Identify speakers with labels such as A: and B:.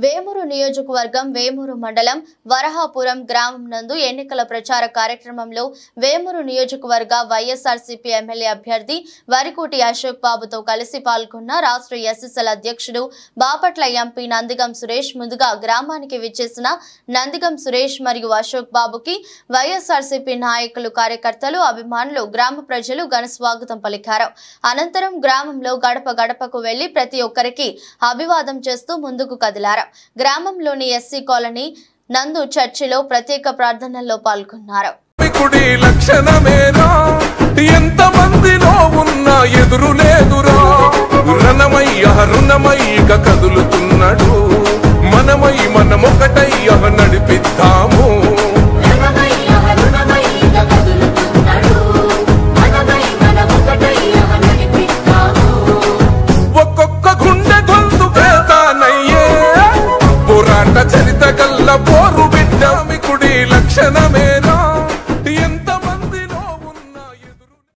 A: వేమూరు నియోజకవర్గం వేమూరు మండలం వరహాపురం గ్రామం నందు ఎన్నికల ప్రచార కార్యక్రమంలో వేమూరు నియోజకవర్గ వైఎస్ఆర్సీపీ ఎమ్మెల్యే అభ్యర్థి వరికోటి అశోక్ బాబుతో కలిసి పాల్గొన్న రాష్ట్ర ఎస్ఎస్ఎల్ అధ్యక్షుడు బాపట్ల ఎంపీ నందిగం సురేష్ ముందుగా గ్రామానికి విచ్చేసిన నందిగం సురేష్ మరియు అశోక్ బాబుకి వైఎస్ఆర్సీపీ నాయకులు కార్యకర్తలు అభిమానులు గ్రామ ప్రజలు ఘన స్వాగతం పలికారు। అనంతరం గ్రామంలో గడప గడపకు వెళ్లి ప్రతి ఒక్కరికి అభివాదం చేస్తూ ముందుకు కదిలారు। గ్రామంలోని ఎస్సీ కాలనీ నందు చర్చిలో ప్రత్యేక ప్రార్థనల్లో పాల్గొన్నారు।
B: చరిత గల్ల పోరు బిడ్డ మీ కుడి లక్షణమే।